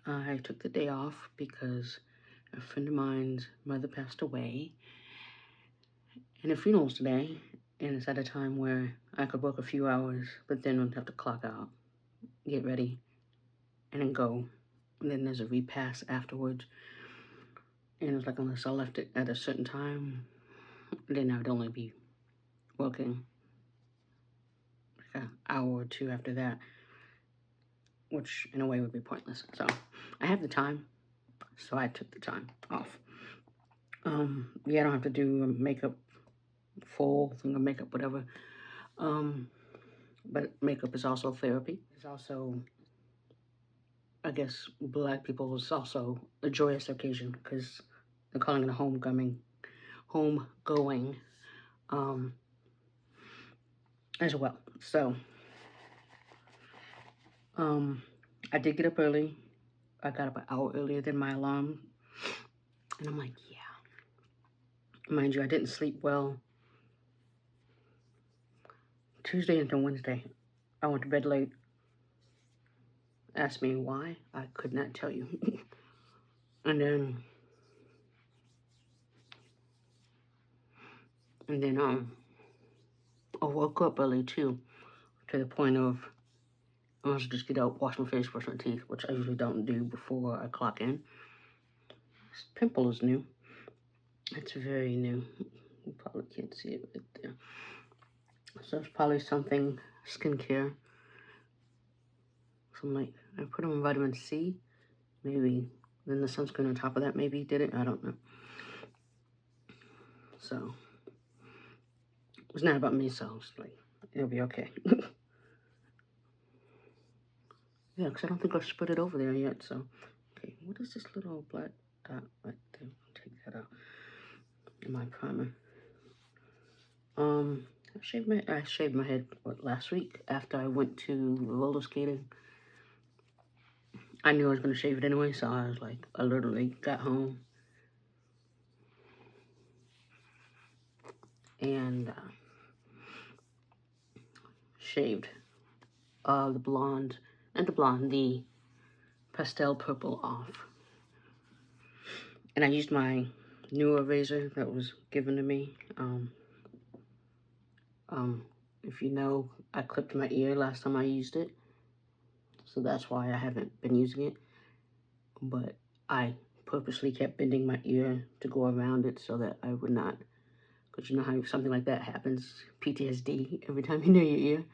I took the day off because a friend of mine's mother passed away, and the funeral's today, and it's at a time where I could work a few hours, but then I'd have to clock out, get ready, and then go. And then there's a repast afterwards, and it's like unless I left it at a certain time, then I would only be working like an hour or two after that, which in a way would be pointless. So I have the time, so I took the time off. Yeah, I don't have to do a makeup full thing of makeup, whatever. But makeup is also therapy. It's also, I guess, Black people is also a joyous occasion because they're calling it a homegoing, as well. So, I did get up early. I got up an hour earlier than my alarm, and I'm like, yeah. Mind you, I didn't sleep well Tuesday until Wednesday. I went to bed late. Asked me why. I could not tell you. and then I woke up early too, to the point of I must just get out, wash my face, brush my teeth, which I usually don't do before I clock in. This pimple is new. It's very new. You probably can't see it right there. So it's probably something skincare. Some like I put on vitamin C, maybe. Then the sunscreen on top of that maybe did it. I don't know. So it's not about me, so it's like it'll be okay. Yeah, because I don't think I've spread it over there yet. So, okay, what is this little black dot right there? I'll take that out. My primer. I shaved my head last week after I went to roller skating. I knew I was gonna shave it anyway, so I was like, I literally got home and shaved the pastel purple off. And I used my newer razor that was given to me. If you know, I clipped my ear last time I used it, so that's why I haven't been using it. But I purposely kept bending my ear to go around it so that I would not, because you know how something like that happens, PTSD, every time you near your ear.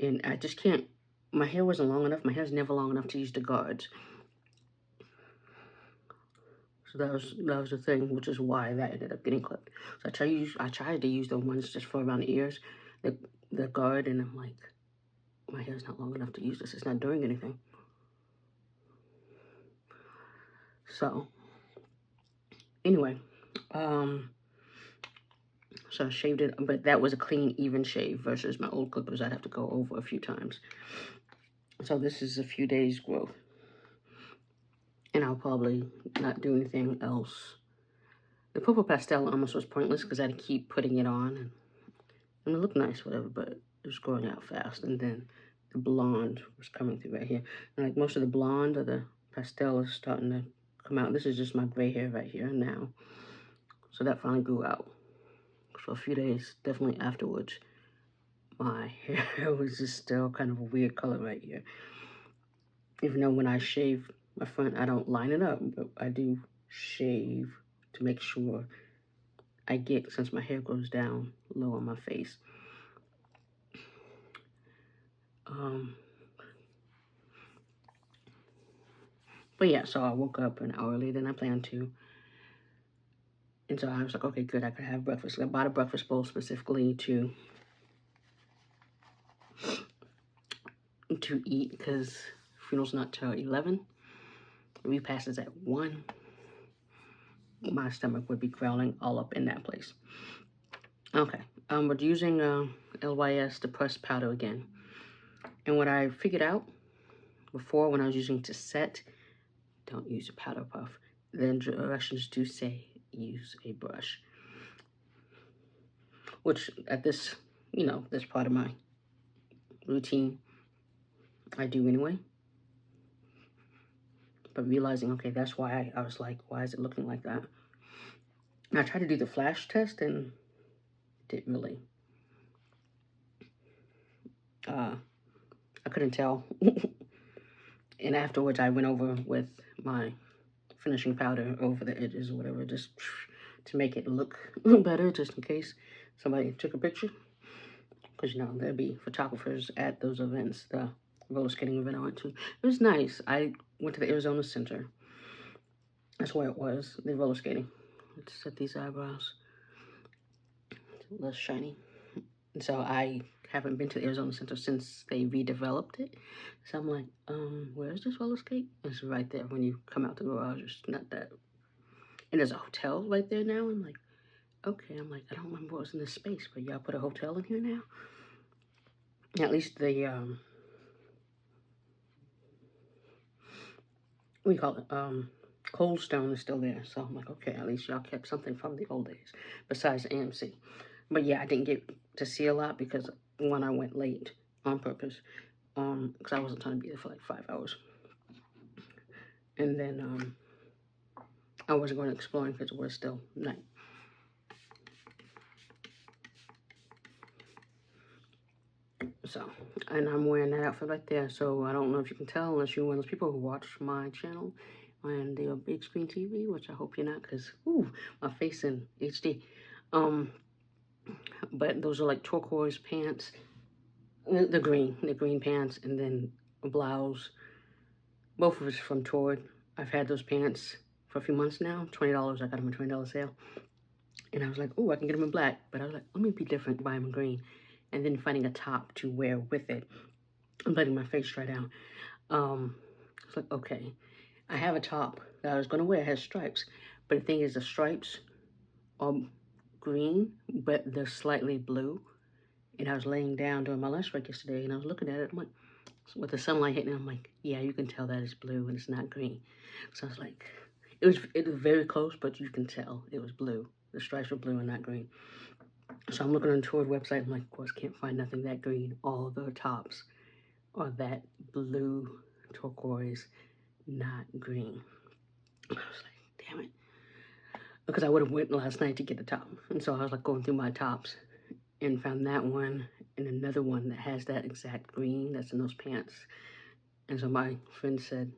And I just can't, my hair wasn't long enough. My hair's never long enough to use the guards. So that was the thing, which is why that ended up getting clipped. So I tried to use the ones just for around the ears, the guard, and I'm like, my hair's not long enough to use this. It's not doing anything. So anyway, so I shaved it, but that was a clean, even shave versus my old clippers I'd have to go over a few times. So this is a few days growth. And I'll probably not do anything else. The purple pastel almost was pointless because I had to keep putting it on. And it looked nice, whatever, but it was growing out fast. And then the blonde was coming through right here. And like most of the blonde or the pastel is starting to come out. This is just my gray hair right here now. So that finally grew out. For a few days, definitely afterwards, my hair was just still kind of a weird color right here. Even though when I shave my front, I don't line it up, but I do shave to make sure I get, since my hair goes down low on my face. But yeah, so I woke up an hour earlier than I planned to. And so I was like, okay, good, I could have breakfast. I bought a breakfast bowl specifically to eat because funeral's not till 11. Repast is at 1. My stomach would be growling all up in that place. Okay, we're using LYS to press powder again. And what I figured out before when I was using to set, don't use a powder puff. The directions do say use a brush. Which at this, this part of my routine, I do anyway. But realizing, okay, that's why I was like, why is it looking like that? And I tried to do the flash test and didn't really. I couldn't tell. And afterwards, I went over with my finishing powder over the edges or whatever, just to make it look better, just in case somebody took a picture. Because, you know, there'd be photographers at those events, the roller skating event I went to. It was nice. I went to the Arizona Center. That's where it was, the roller skating. Let's set these eyebrows. It's less shiny. And so I haven't been to the Arizona Center since they redeveloped it. So I'm like, where's this roller skate? It's right there when you come out the garage. It's not that. And there's a hotel right there now. I'm like, okay. I'm like, I don't remember what was in this space, but y'all put a hotel in here now? At least the, what do you call it? Cold Stone is still there. So I'm like, okay, at least y'all kept something from the old days besides AMC. But yeah, I didn't get to see a lot because when I went late on purpose, because I wasn't trying to be there for like 5 hours. And then I wasn't going exploring because it was still night. So, and I'm wearing that outfit right there. So I don't know if you can tell unless you're one of those people who watch my channel on the big screen TV, which I hope you're not, because my face in HD. But those are like turquoise pants, the green pants, and then a blouse. Both of us from Tord. I've had those pants for a few months now. $20. I got them at $20 sale. And I was like, oh, I can get them in black. But I was like, let me be different, buy them in green. And then finding a top to wear with it. I'm letting my face dry down. It's like, okay. I have a top that I was going to wear. It has stripes. But the thing is, the stripes are green, but they're slightly blue. And I was laying down during my lunch break yesterday, and I was looking at it. I'm like, with the sunlight hitting, I'm like, yeah, you can tell that it's blue and it's not green. So I was like, it was very close, but you can tell it was blue. The stripes were blue and not green. So I'm looking on the Tord website. I'm like, of course, can't find nothing that green. All the tops are that blue turquoise, not green. I was like, damn it. Because I would have went last night to get the top. And so I was like going through my tops and found that one and another one that has that exact green that's in those pants. And so my friend said,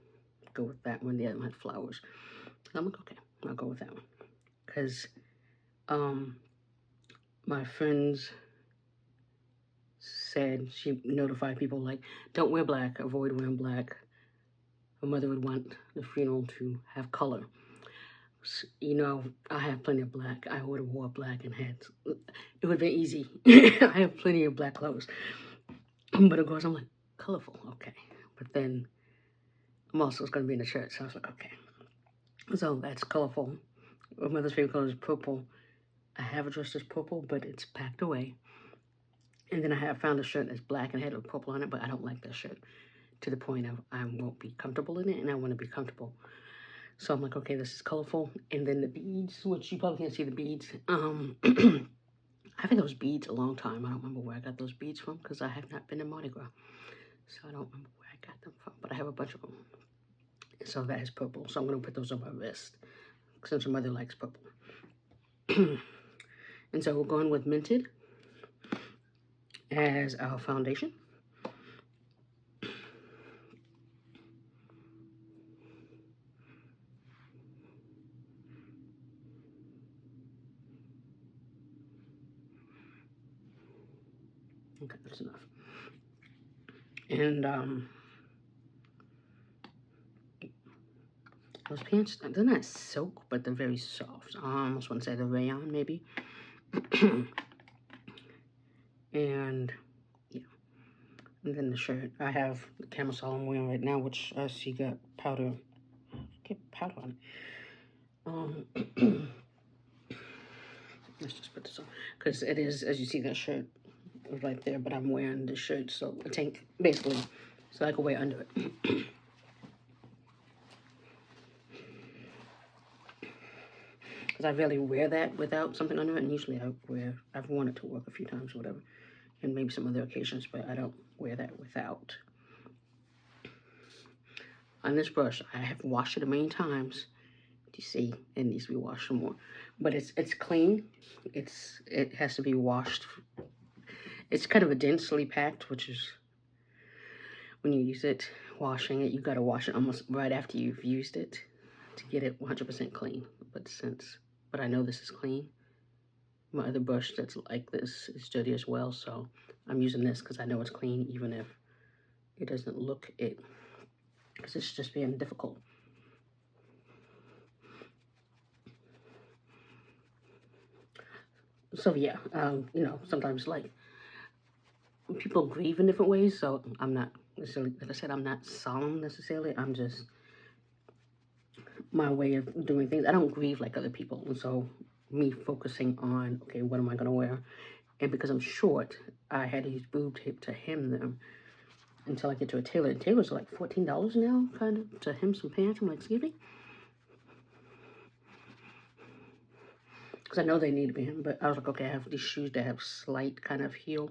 go with that one. The other one had flowers. And I'm like, okay, I'll go with that one. Because my friends said, she notified people like, don't wear black, avoid wearing black. Her mother would want the funeral to have color. So, you know, I have plenty of black. I would have wore black and had, it would have been easy. I have plenty of black clothes. But of course, I'm like, colorful, okay. But then I'm also going to be in the church, so I was like, okay. So that's colorful. My mother's favorite color is purple. I have a dress that's purple, but it's packed away. And then I have found a shirt that's black and had a purple on it, but I don't like that shirt to the point of I won't be comfortable in it, and I want to be comfortable. So I'm like, okay, this is colorful. And then the beads, which you probably can't see the beads. I've had those beads a long time. I don't remember where I got those beads from because I have not been in Mardi Gras. So I don't remember where I got them from, but I have a bunch of them. So that is purple. So I'm going to put those on my wrist since your mother likes purple. And so we're going with Mented as our foundation. Okay, that's enough. And those pants, they're not silk, but they're very soft. I almost want to say the rayon, maybe. And yeah. And then the shirt. I have the camisole I'm wearing right now, which I see got powder. Get powder on it. Let's just put this on. Because it is, as you see, that shirt right there, but I'm wearing the shirt, so a tank, basically, so I can wear under it. Because I rarely wear that without something under it, and usually I've worn it to work a few times or whatever, and maybe some other occasions, but I don't wear that without. on this brush, I have washed it a million times. You see, it needs to be washed some more, but it's clean. It has to be washed. It's kind of a densely packed, which is when you use it, washing it, you got to wash it almost right after you've used it to get it 100% clean. But I know this is clean. My other brush that's like this is dirty as well, so I'm using this because I know it's clean, even if it doesn't look it, because it's just being difficult. So yeah, you know, sometimes like people grieve in different ways, so I'm not necessarily, like I said, I'm not solemn necessarily. I'm just my way of doing things. I don't grieve like other people, and so me focusing on, okay, what am I gonna wear? And because I'm short, I had to use boob tape to hem them until I get to a tailor. And tailors are like $14 now, kind of, to hem some pants. I'm like, excuse me? Because I know they need to be hemmed, but I was like, okay, I have these shoes that have slight kind of heel.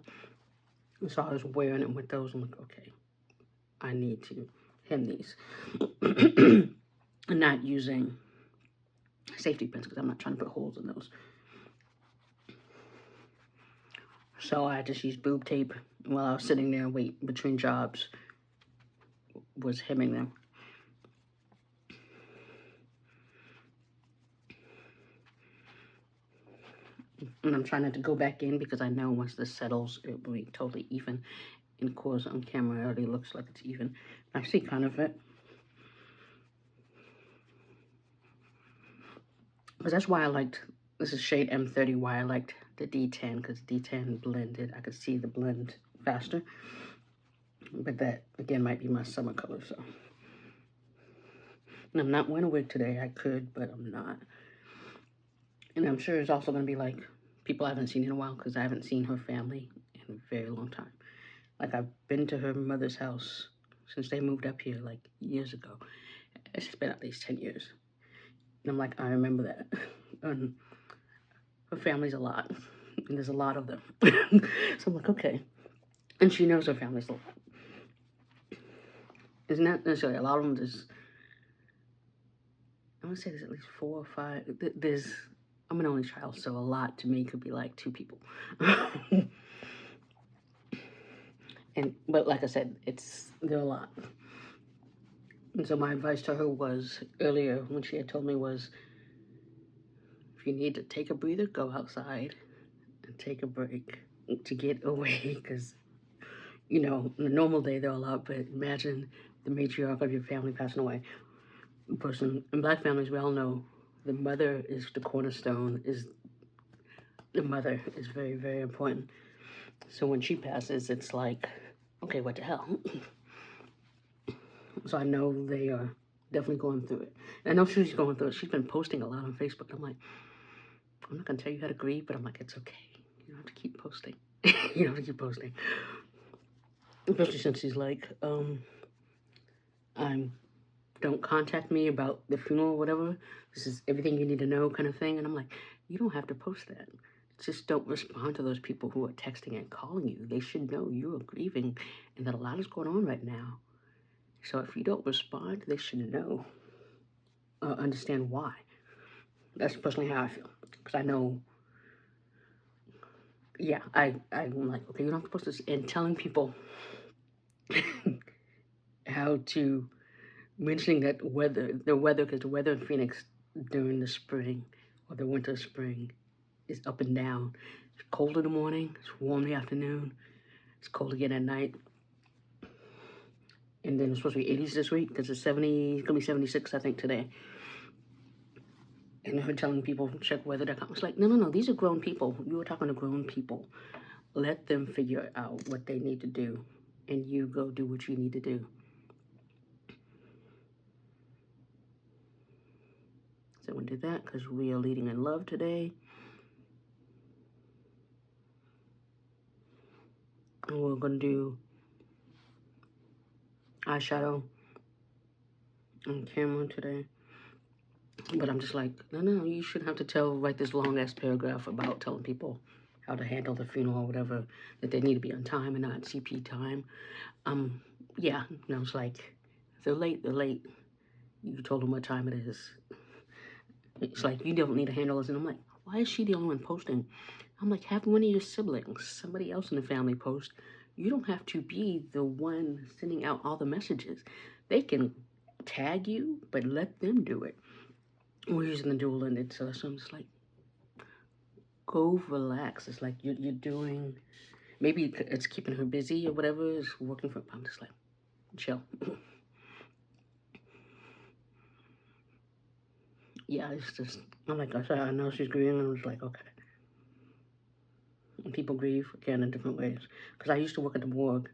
And so I was wearing it with those. I'm like, okay, I need to hem these. And not using safety pins because I'm not trying to put holes in those. So I just used boob tape while I was sitting there waiting between jobs, was hemming them. And I'm trying not to go back in because I know once this settles, it will be totally even. And of course, on camera, it already looks like it's even. I see kind of it. Because that's why I liked, this is shade M30, why I liked the D10, because D10 blended. I could see the blend faster. But that, again, might be my summer color, so. And I'm not wearing a wig today. I could, but I'm not. And I'm sure it's also going to be like people I haven't seen in a while because I haven't seen her family in a very long time. Like, I've been to her mother's house since they moved up here, like, years ago. It's been at least 10 years. And I'm like, I remember that. And her family's a lot. And there's a lot of them. So I'm like, okay. And she knows her family's a lot. It's not necessarily a lot of them. There's, I want to say there's at least 4 or 5. There's, I'm an only child, so a lot to me could be like 2 people. But like I said, they're a lot. And so my advice to her was, earlier when she had told me, was, if you need to take a breather, go outside and take a break to get away. Because, you know, in a normal day, they're a lot, but imagine the matriarch of your family passing away. In Black families, we all know the mother is the cornerstone, the mother is very, very important. So when she passes, it's like, okay, what the hell? So I know they are definitely going through it. And I know she's going through it. She's been posting a lot on Facebook. I'm like, I'm not going to tell you how to grieve, but I'm like, it's okay. You don't have to keep posting. You don't have to keep posting. Especially since she's like, don't contact me about the funeral or whatever. This is everything you need to know kind of thing. And I'm like, you don't have to post that. Just don't respond to those people who are texting and calling you. They should know you are grieving and that a lot is going on right now. So if you don't respond, they should know, understand why. That's personally how I feel. Because I know, yeah, I'm like, okay, you don't have to post this. And telling people how to, mentioning that the weather, because the weather in Phoenix during the spring or the winter spring is up and down. It's cold in the morning, it's warm in the afternoon, it's cold again at night. And then it's supposed to be 80s this week because it's 70, it's gonna be 76, I think, today. And her telling people, check weather.com. It's like, no, these are grown people. You were talking to grown people. Let them figure out what they need to do, and you go do what you need to do. So we did that because we are leading in love today. And we're gonna do eyeshadow on camera today. But I'm just like, no, you shouldn't have to write this long ass paragraph about telling people how to handle the funeral or whatever, that they need to be on time and not CP time. Yeah, it's like, they're late. You told them what time it is. It's like, you don't need to handle this. And I'm like, why is she the only one posting? I'm like, have one of your siblings, somebody else in the family post. You don't have to be the one sending out all the messages. They can tag you, but let them do it. We're using the dual ended, so I'm just like, go relax. It's like you're doing, maybe it's keeping her busy or whatever is working for. I'm just like, chill. Yeah, it's just, I'm like, I know she's grieving, and I was like, okay. And people grieve, again, in different ways. Because I used to work at the morgue,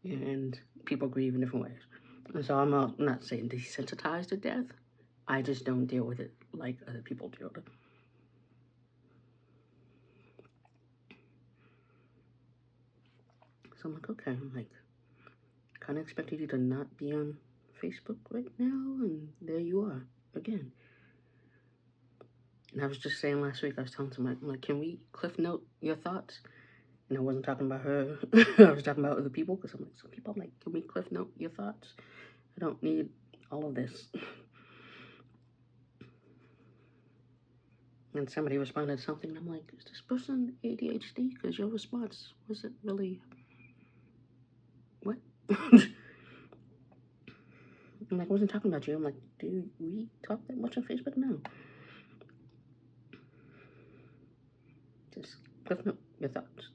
and people grieve in different ways. And so I'm not saying desensitized to death. I just don't deal with it like other people deal with it. So I'm like, okay. I'm like, kind of expected you to not be on Facebook right now, and there you are, again. And I was just saying last week, I was telling somebody, I'm like, can we cliff note your thoughts? And I wasn't talking about her. I was talking about other people, because I'm like, some people, I'm like, can we cliff note your thoughts? I don't need all of this. And somebody responded something, and I'm like, is this person ADHD? Because your response wasn't really, what? I'm like, I wasn't talking about you. I'm like, do we talk that much on Facebook? No. Just cliff note your thoughts.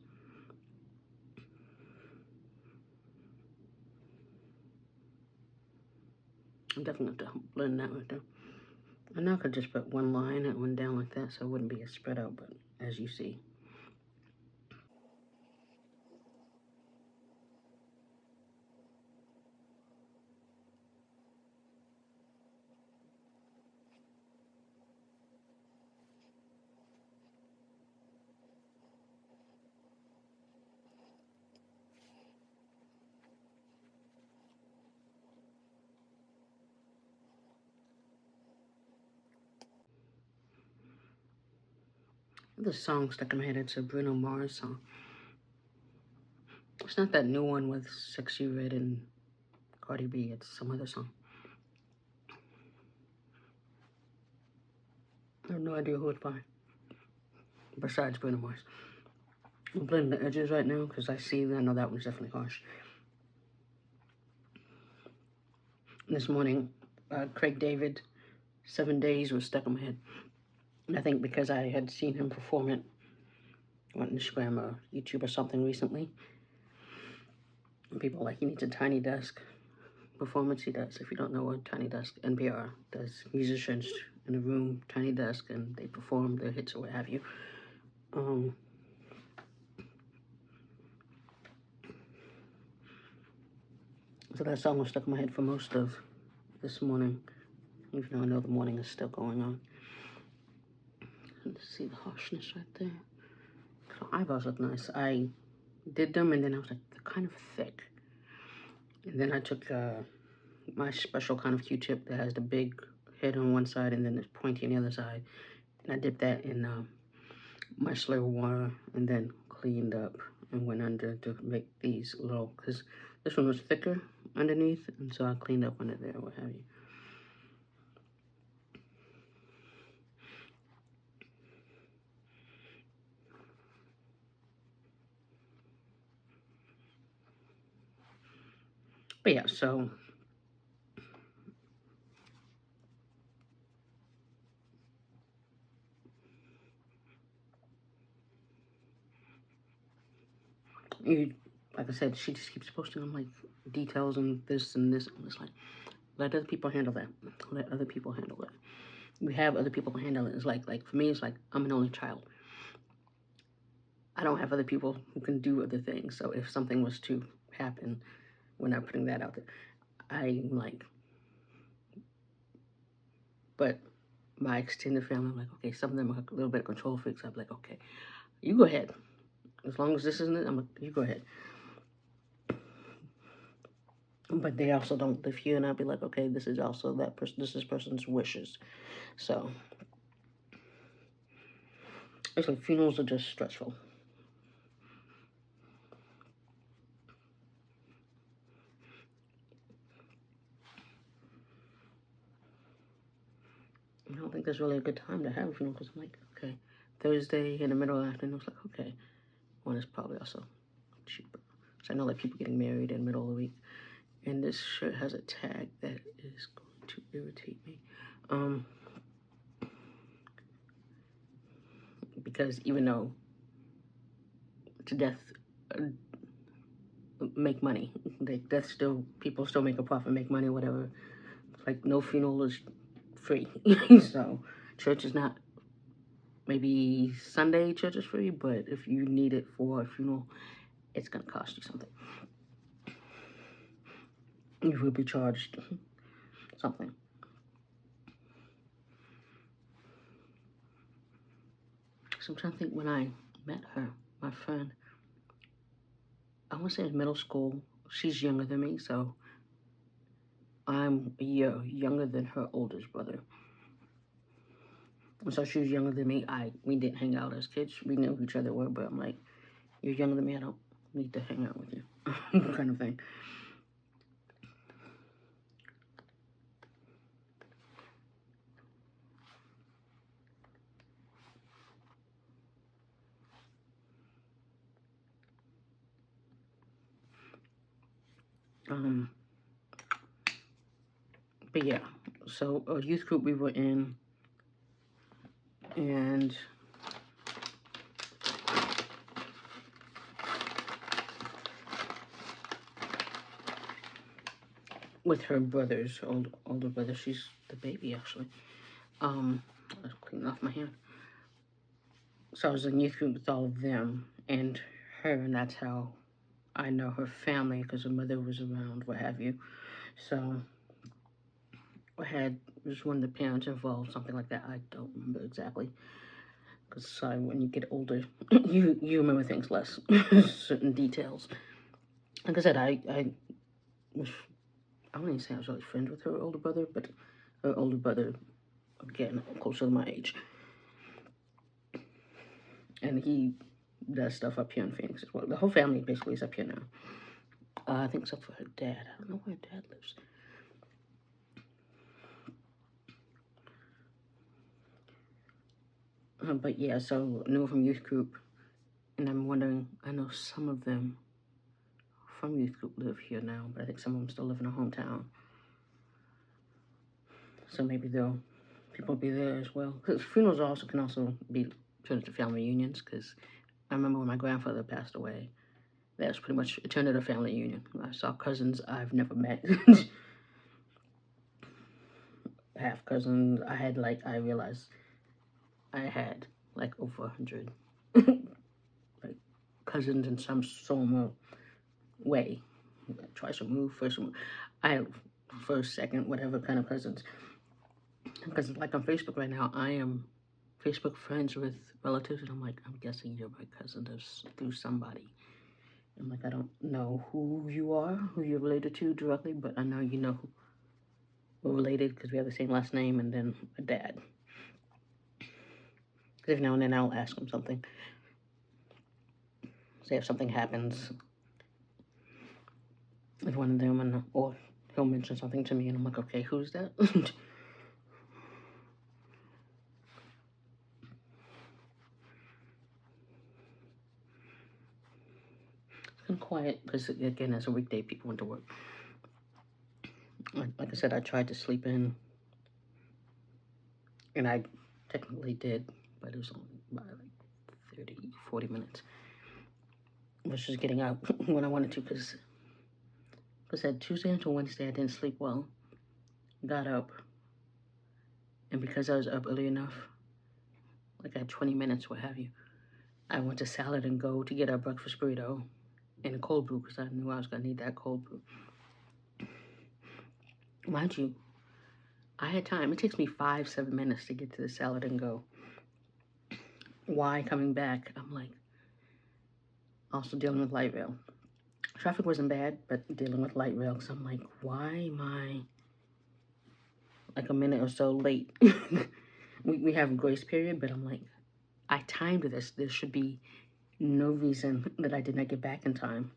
I'm definitely going to blend that right there. I know I could just put one line and one down like that, so it wouldn't be a spread out, but as you see. The song stuck in my head. It's a Bruno Mars song. It's not that new one with Sexy Red and Cardi B. It's some other song. I have no idea who it's by. Besides Bruno Mars. I'm blending the edges right now because I know that one's definitely harsh. And this morning, Craig David, 7 Days, was stuck in my head. And I think because I had seen him perform it on Instagram or YouTube or something recently. And people are like, he needs a tiny desk performance. He does. If you don't know what tiny desk, NPR does musicians in a room, tiny desk, and they perform their hits or what have you. So that song was stuck in my head for most of this morning, even though I know the morning is still going on. Let's see the harshness right there. So eyebrows look nice. I did them, and then I was like, they're kind of thick. And then I took my special kind of Q-tip that has the big head on one side and then it's pointy on the other side. And I dipped that in my slurry water and then cleaned up and went under to make these little, because this one was thicker underneath, and so I cleaned up under there, what have you. But yeah, so like I said, she just keeps posting on like details and this and this. I'm just like, let other people handle that. Let other people handle it. We have other people to handle it. It's like for me, it's like I'm an only child. I don't have other people who can do other things. So if something was to happen, we're not putting that out there. I'm like, but my extended family, I'm like, okay, some of them are a little bit of control freaks. I'm like, okay, you go ahead. As long as this isn't it, I'm like, you go ahead. But they also don't live here, and I'll be like, okay, this is also that person. This is person's wishes. So it's like funerals are just stressful. don't think there's really a good time to have a funeral because I'm like, okay, Thursday in the middle of the afternoon. It's like, okay, one is probably also cheaper. So I know like people getting married in the middle of the week. And this shirt has a tag that is going to irritate me. Because even though to death make money, death still, people still make a profit, make money, whatever. Like no funeral is free. So church is not, maybe Sunday church is free, but if you need it for a funeral, it's gonna cost you something. You will be charged something. So I'm trying to think when I met her, my friend, I want to say in middle school. She's younger than me, so I'm a year younger than her oldest brother. So she was younger than me. We didn't hang out as kids. We knew who each other were, but I'm like, you're younger than me, I don't need to hang out with you. Kind of thing. But yeah, so a youth group we were in, and with her brothers, older brother, she's the baby actually. I was cleaning off my hand. So I was in youth group with all of them and her, and that's how I know her family, because her mother was around, what have you. So was one of the parents involved, something like that. I don't remember exactly, because when you get older, you remember things less, certain details. Like I said, I wouldn't even say I was really friends with her older brother, but her older brother, again, closer to my age. And he does stuff up here in Phoenix as well. The whole family basically is up here now. I think except for her dad. I don't know where her dad lives. But yeah, so I knew from youth group, and I'm wondering, I know some of them from youth group live here now, but I think some of them still live in their hometown. So maybe people will be there as well. Because funerals can also be turned into family reunions, because I remember when my grandfather passed away, that was pretty much it turned into a family reunion. I saw cousins I've never met. Half cousins. I realized I had like over 100 like cousins in some way. Twice removed, first removed. I have first, second, whatever kind of cousins. Because like on Facebook right now, I am Facebook friends with relatives, and I'm like, I'm guessing you're my cousin through somebody. I'm like, I don't know who you are, who you're related to directly, but I know you know who we're related because we have the same last name and then a dad. Because every now and then I'll ask him something. Say if something happens with one of them, or he'll mention something to me, and I'm like, okay, who's that? It's been quiet because, again, as a weekday, people went to work. Like I said, I tried to sleep in, and I technically did, but it was only by like 30, 40 minutes. I was just getting up when I wanted to, because I said Tuesday until Wednesday I didn't sleep well. Got up, and because I was up early enough, like I had 20 minutes, what have you, I went to Salad and Go to get a breakfast burrito and a cold brew, because I knew I was going to need that cold brew. Mind you, I had time. It takes me 5-7 minutes to get to the Salad and Go. Why coming back? I'm like, also dealing with light rail. Traffic wasn't bad, but dealing with light rail, because I'm like, why am I like a minute or so late? we have a grace period, but I'm like, I timed this. There should be no reason that I did not get back in time.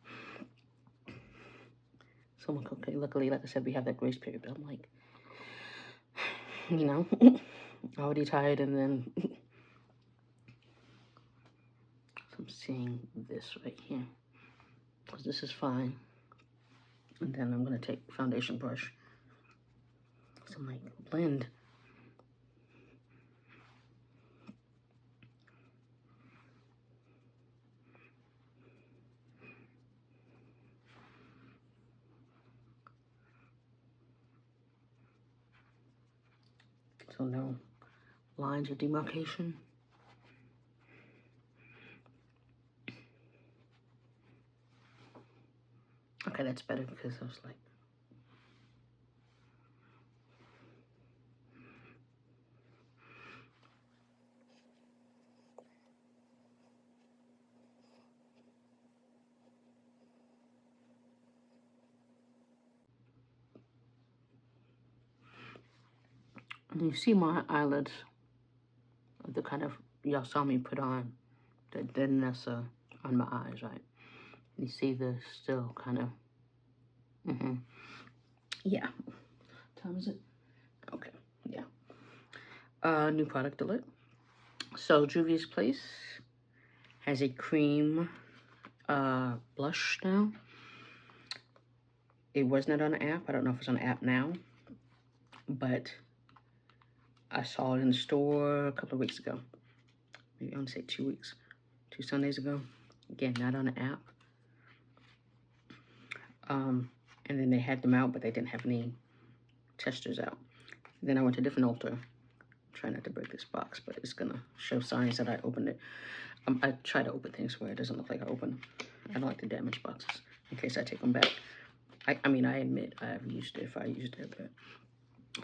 So I'm like, okay, luckily, like I said, we have that grace period, but I'm like, you know, already tired, and then I'm seeing this right here. So this is fine. And then I'm gonna take foundation brush. So I'm like, blend. So no lines of demarcation. Okay, that's better because I was like, and you see my eyelids, the kind of, y'all saw me put on the Danessa on my eyes, right? You see the still kind of, yeah. What time is it? Okay, yeah. New product alert. So Juvia's Place has a cream blush now. It was not on the app. I don't know if it's on the app now, but I saw it in the store a couple of weeks ago. Maybe I want to say 2 weeks, 2 Sundays ago. Again, not on the app. And then they had them out, but they didn't have any testers out. Then I went to a different Ulta. Try not to break this box, but it's gonna show signs that I opened it. I try to open things where it doesn't look like I opened them. I don't like to damage boxes in case I take them back. I mean, I admit I have used it if I used it, but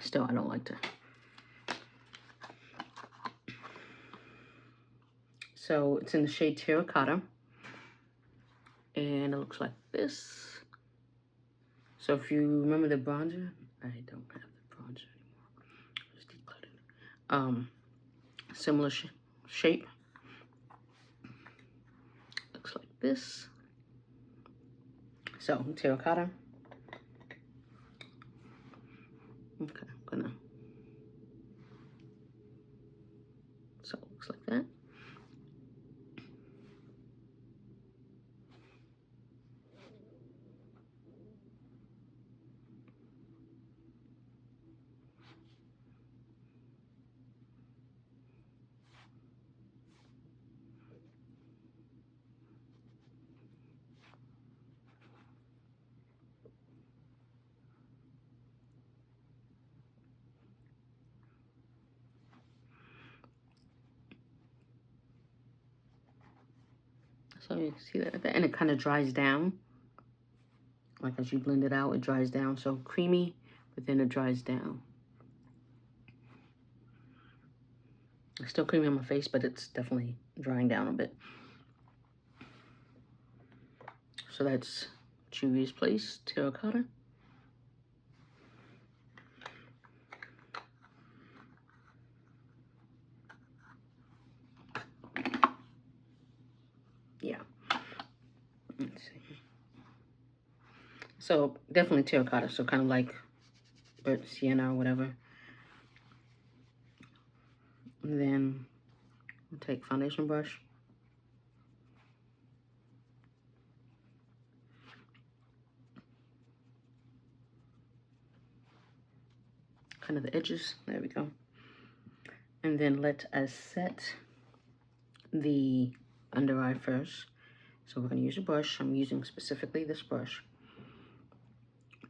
still, I don't like to. So it's in the shade Terracotta, and it looks like this. So if you remember the bronzer, I don't have the bronzer anymore. Just decluttered. Similar shape. Looks like this. So Terracotta. Okay, I'm gonna. So it looks like that. So you see that, and it kind of dries down. Like as you blend it out, it dries down. So creamy, but then it dries down. It's still creamy on my face, but it's definitely drying down a bit. So that's Juvia's Place Terracotta. Yeah. Let's see. So definitely terracotta. So kind of like burnt sienna or whatever. And then I'll take foundation brush. Kind of the edges. There we go. And then let us set the under eye first. So we're going to use a brush. I'm using specifically this brush.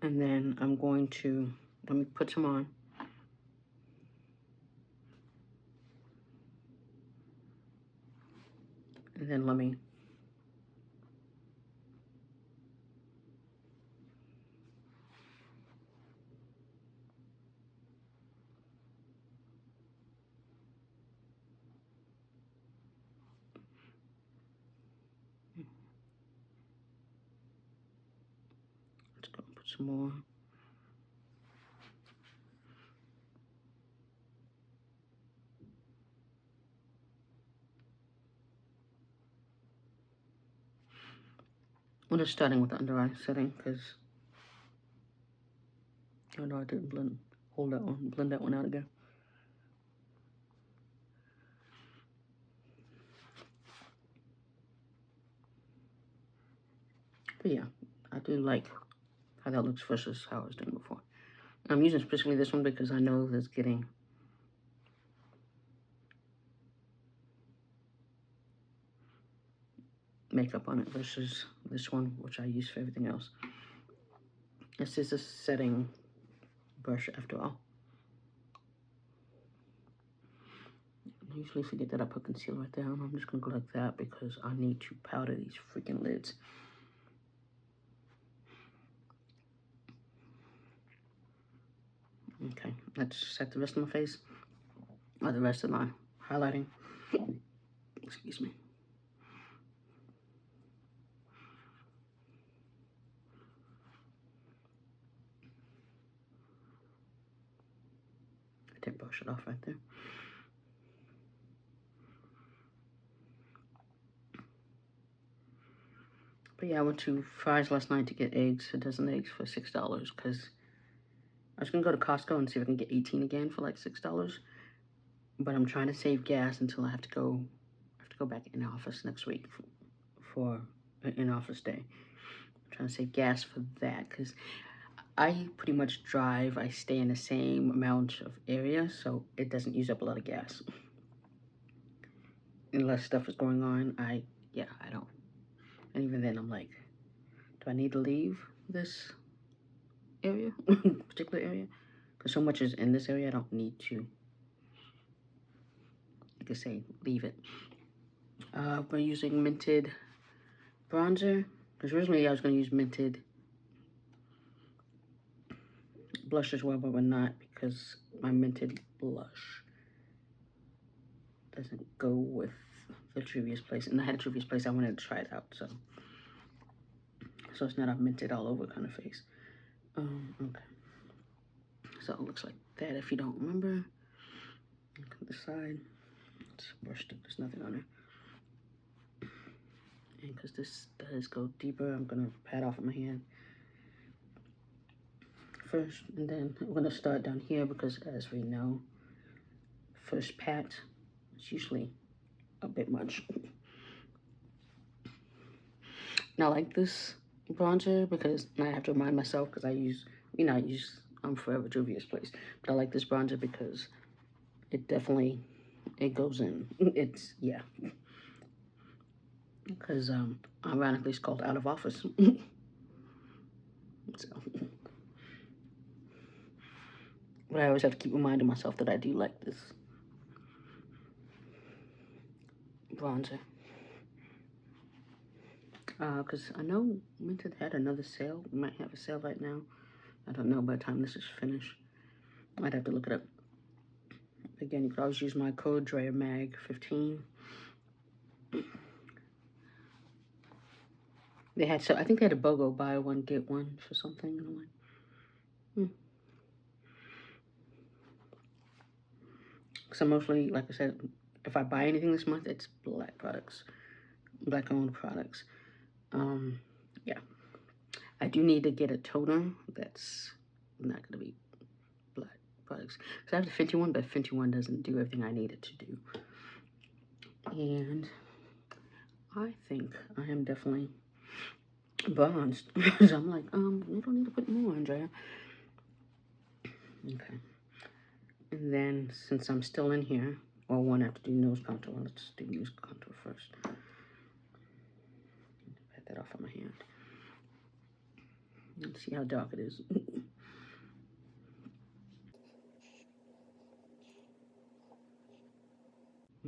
And then I'm going to, let me put some on. And then let me let's go put some more. I'm just starting with the under eye setting because I know I didn't blend that one out again. But yeah, I do like how that looks versus how I was doing before. I'm using specifically this one because I know that's getting makeup on it versus this one, which I use for everything else. This is a setting brush after all. I usually forget that I put concealer right there. I'm just gonna go like that because I need to powder these freaking lids. Okay, let's set the rest of my face, or the rest of my highlighting. Excuse me. I did brush it off right there. But yeah, I went to Fry's last night to get eggs, a dozen eggs for $6 because I was gonna go to Costco and see if I can get 18 again for like $6. But I'm trying to save gas until I have to go back in office next week for an in-office day. I'm trying to save gas for that because I pretty much drive. I stay in the same amount of area, so it doesn't use up a lot of gas. Unless stuff is going on, I don't. And even then, I'm like, do I need to leave this area, particular area? Because so much is in this area, I don't need to, like I say, leave it. We're using Mented bronzer, because originally I was going to use Mented blush as well, but we're not, because my Mented blush doesn't go with the Juvia's Place. And I had a Juvia's Place, I wanted to try it out, so it's not a Mented all over kind of face. Okay. So it looks like that if you don't remember. Look at the side. It's brushed up, there's nothing on it. And because this does go deeper, I'm gonna pat off with my hand first, and then I'm gonna start down here because, as we know, first pat is usually a bit much. Now, I like this bronzer because I have to remind myself because I use, I'm forever Juvia's Place, but I like this bronzer because it definitely, it goes in. It's, yeah. Because, ironically, it's called Out of Office. So, but I always have to keep reminding myself that I do like this bronzer. Because I know Mented had another sale. We might have a sale right now. I don't know by the time this is finished. I'd have to look it up. Again, you could always use my code DREAMAG15. They had, so I think they had a BOGO, buy one, get one for something. And I'm like, So mostly, like I said, if I buy anything this month, it's black products, black-owned products. Yeah. I do need to get a toner that's not going to be black products. Because I have the Fenty one, but Fenty one doesn't do everything I need it to do. And I think I am definitely bronzed. So I'm like, we don't need to put more, Andrea. Okay. And then, since I'm still in here, or one, I have to do nose contour. Let's do nose contour first. Pat that off on my hand. Let's see how dark it is.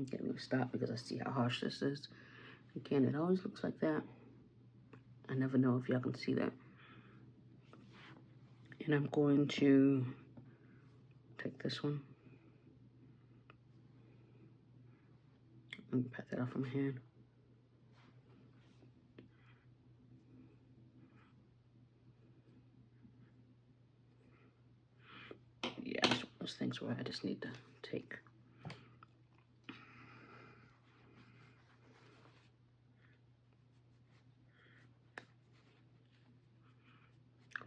Okay, I'm gonna stop because I see how harsh this is. Again, it always looks like that. I never know if y'all can see that. And I'm going to take this one and pat that off on my hand. Yeah, it's one of those things where I just need to take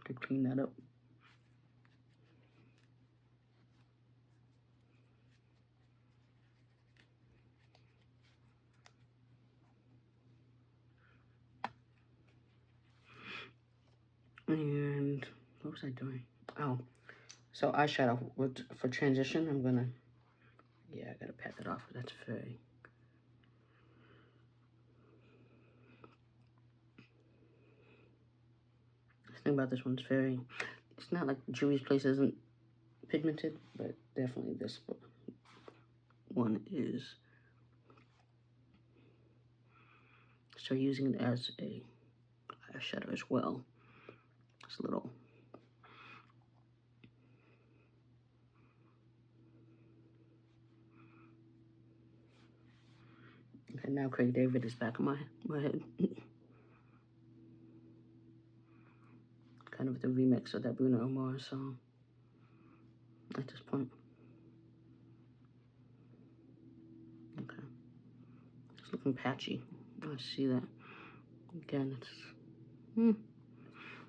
to clean that up. was I doing? Oh, so eyeshadow for transition. I'm gonna, yeah, I gotta pat that off. That's very. The thing about this one's very. It's not like Juvia's Place isn't pigmented, but definitely this one is. So using it as a eyeshadow as well. It's a little. Okay, now Craig David is back in my head. Kind of the remix of that Bruno Mars song at this point. Okay. It's looking patchy. I see that. Again, it's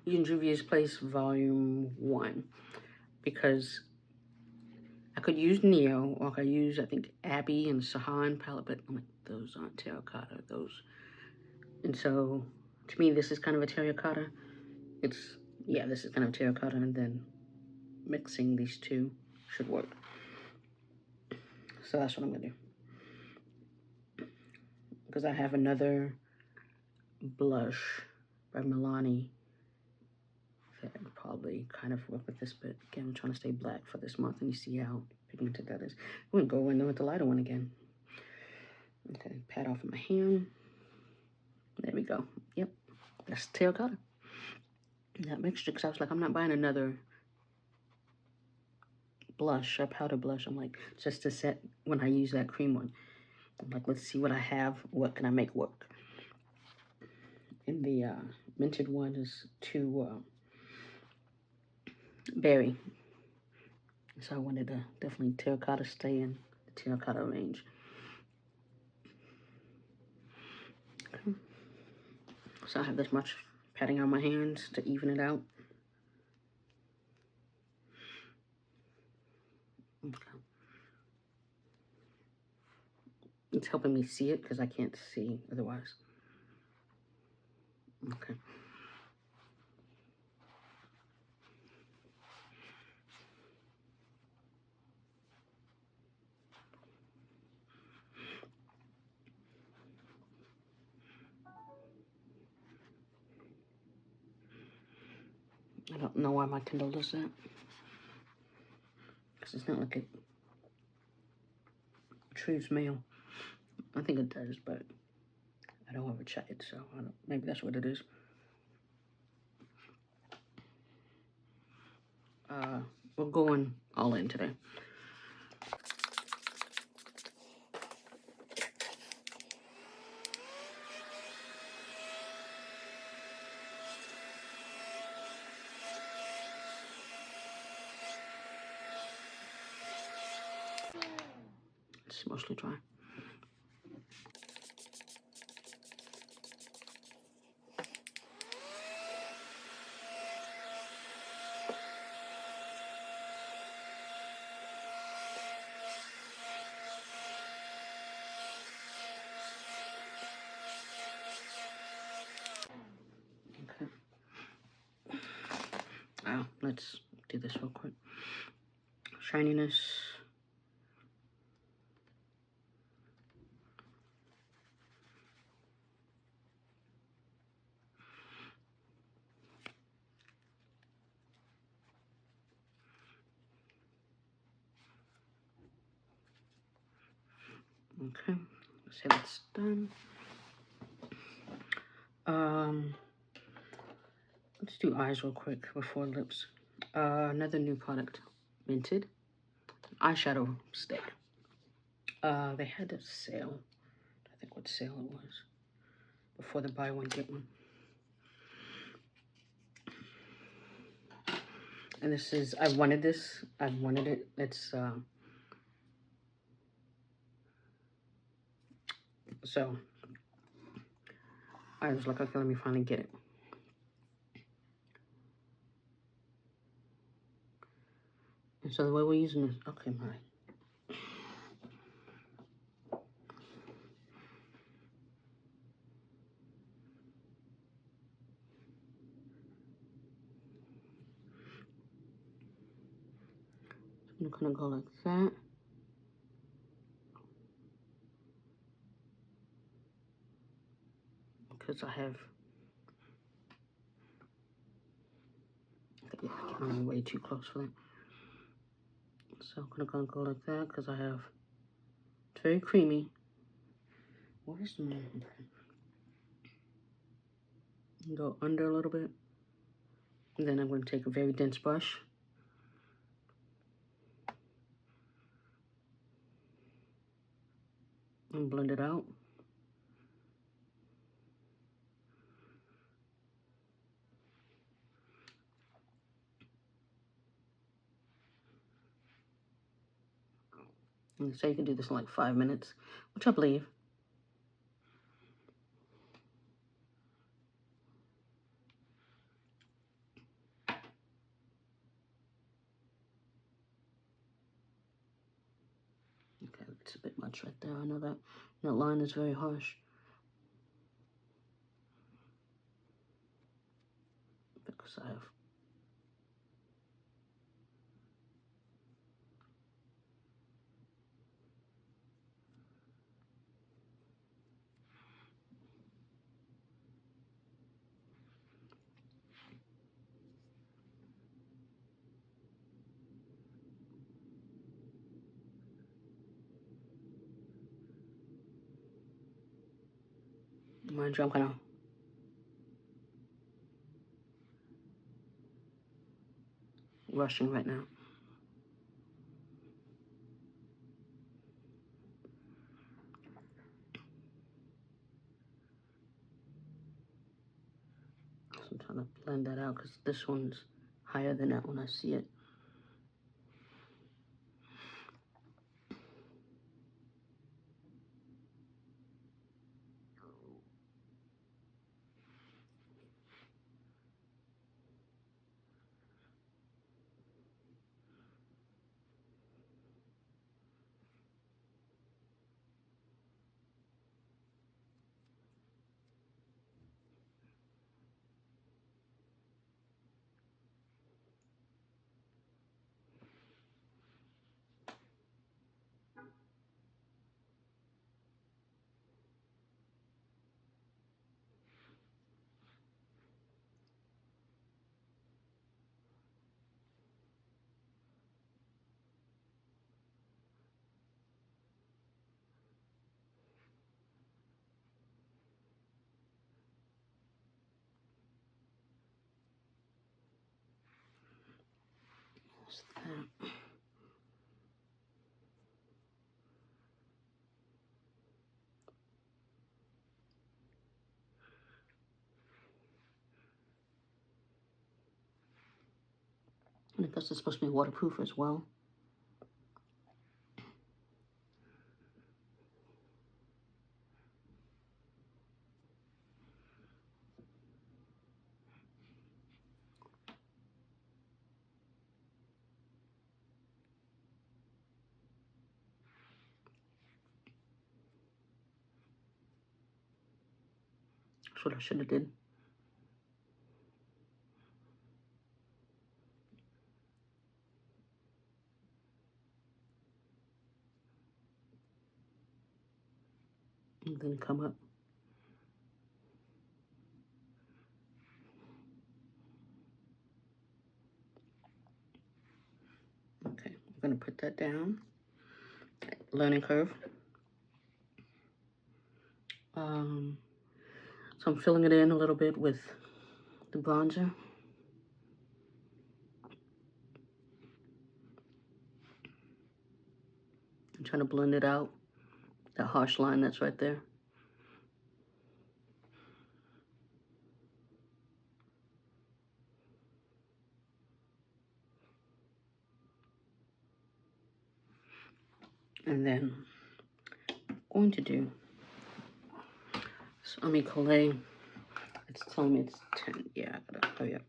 using Juvia's Place Volume 1 because I could use Neo or I could use, I think, Abby and Sahan palette, but I'm like, those aren't terracotta, those. And so, to me, this is kind of a terracotta. It's, yeah, this is kind of terracotta, and then mixing these two should work. So that's what I'm gonna do. Because I have another blush by Milani that would probably kind of work with this, but again, I'm trying to stay black for this month, and you see how pigmented that is. I'm gonna go in with the lighter one again. Okay, pat off my hand. There we go. Yep, that's terracotta. That mixture, because I was like, I'm not buying another blush, a powder blush. I'm like, just to set when I use that cream one. I'm like, let's see what I have. What can I make work? And the Mented one is too berry. So I wanted to definitely terracotta stay in the terracotta range. Okay. So I have this much patting on my hands to even it out. Okay. It's helping me see it because I can't see otherwise. Okay. I don't know why my Kindle does that. Because it's not like it retrieves mail. I think it does, but I don't ever check it, so I don't, maybe that's what it is. We're going all in today. It's mostly dry. Okay. Now, let's do this real quick. Shininess. Okay, let's say that's done. Let's do eyes real quick before lips. Another new product, Mented eyeshadow stick. They had a sale. I think what sale it was before the buy one get one. And this is, I wanted this. I wanted it. It's so I was like, okay, let me finally get it. And so the way we're using this, okay, my. gonna go like that. Because I have, yeah, I'm way too close for that. So I'm gonna go like that because I have, it's very creamy. What is my, go under a little bit. And then I'm going to take a very dense brush and blend it out. And so you can do this in like 5 minutes, which I believe. Okay, it's a bit much right there. I know that line is very harsh. Because I have, mind you, I'm kind of rushing right now. So I'm trying to blend that out because this one's higher than that when I see it. What's that? And I guess it's supposed to be waterproof as well. That's what I should have did. And then come up. Okay, I'm gonna put that down. Learning curve. So I'm filling it in a little bit with the bronzer. I'm trying to blend it out. That harsh line that's right there. And then I'm going to do, so let me collate. It's telling me it's 10. Yeah, I gotta hurry up.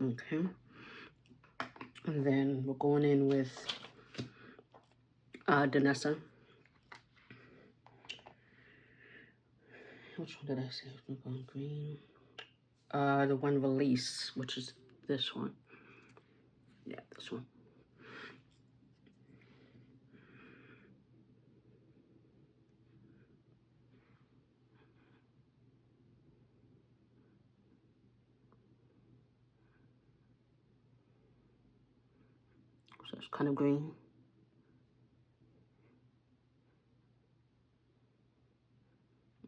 Okay. And then we're going in with Danessa. Which one did I say was going green? The one release, which is this one. Yeah, this one. So it's kind of green.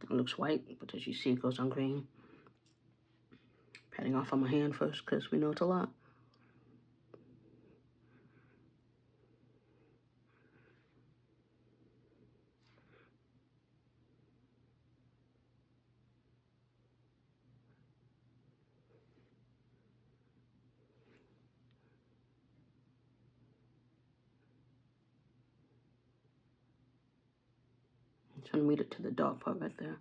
It looks white, but as you see, it goes on green. Patting off on my hand first, because we know it's a lot. I'm trying to meet it to the dark part right there.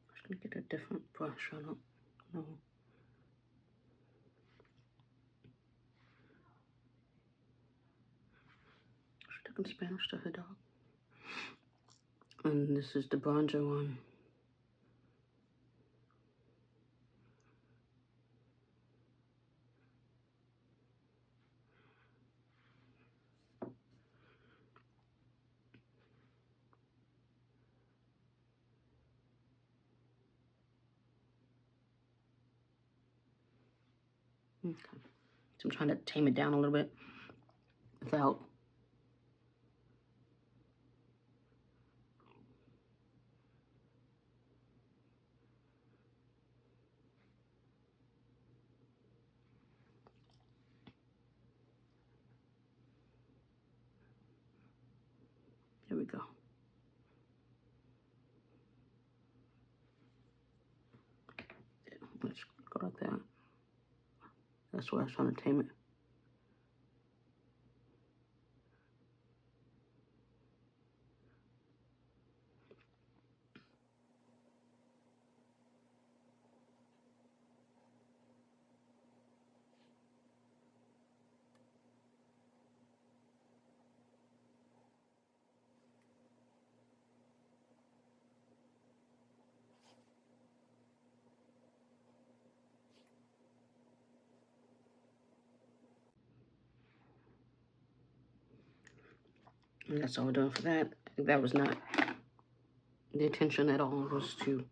I'm just going to get a different brush. I don't know. Stuck in Spanish to her dog. And this is the bronzer one. Okay. So I'm trying to tame it down a little bit without. There we go. Let's go like that. That's where I was trying to tame it. And that's all we're doing for that. I think that was not the intention at all, was to.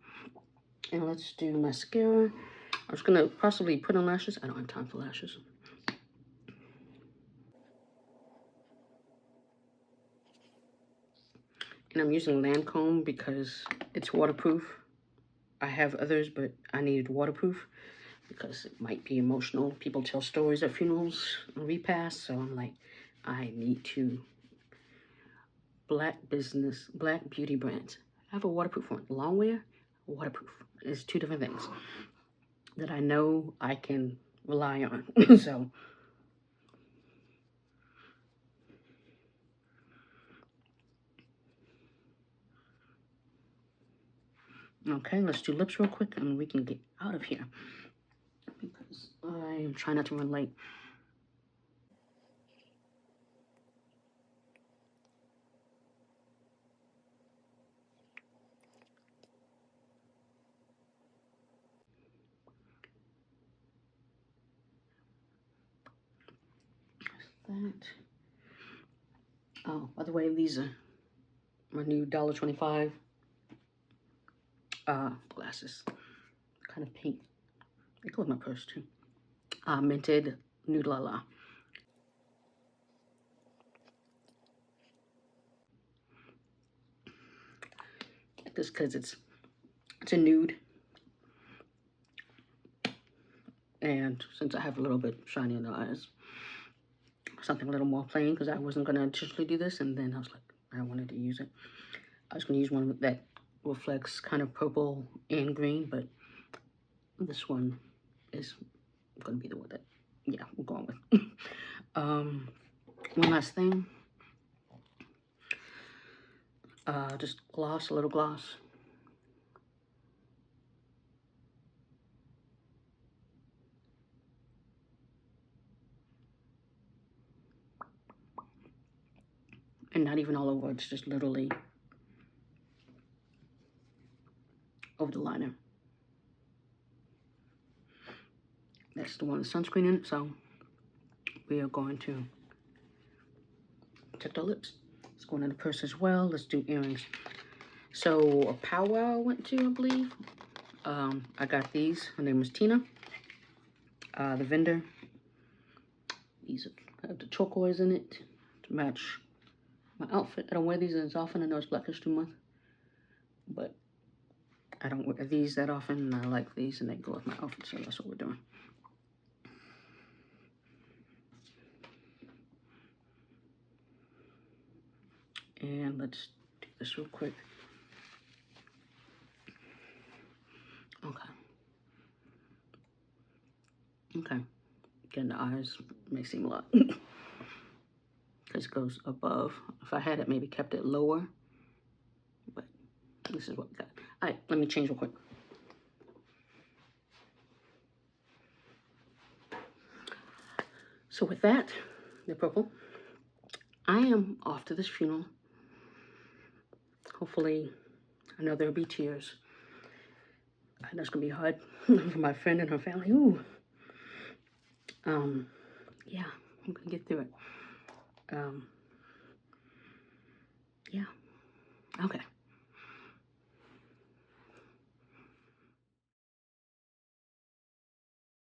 And let's do mascara. I was gonna possibly put on lashes. I don't have time for lashes. And I'm using Lancome because it's waterproof. I have others, but I needed waterproof because it might be emotional. People tell stories at funerals and repasts, so I'm like, I need to. Black beauty brands. I have a waterproof one. Longwear, waterproof. It's two different things that I know I can rely on. So, okay, let's do lips real quick and we can get out of here because I am trying not to run late. That. Oh, by the way, these are my new $1.25 glasses. Kind of pink. They go with my purse too. Mented Nude La La. This because it's a nude, and since I have a little bit shiny in the eyes, something a little more plain because I wasn't gonna intentionally do this, and then I was like, I wanted to use it. I was gonna use one that reflects kind of purple and green, but this one is gonna be the one that, yeah, we're going with. One last thing. Just gloss, a little gloss. And not even all over, it's just literally over the liner. That's the one with sunscreen in it, so we are going to protect our lips. Let's go into the purse as well. Let's do earrings. So a powwow I went to, I believe. I got these. Her name was Tina. The vendor. These have the turquoise in it to match my outfit. I don't wear these as often. I know it's Black History Month, but I don't wear these that often. I like these, and they go with my outfit, so that's what we're doing. And let's do this real quick. Okay. Okay. Again, the eyes may seem a lot. This goes above. If I had it, maybe kept it lower. But this is what we got. All right, let me change real quick. So with that, the purple, I am off to this funeral. Hopefully, I know there'll be tears. I know it's gonna be hard for my friend and her family. Ooh. Yeah, I'm gonna get through it. Yeah. Okay.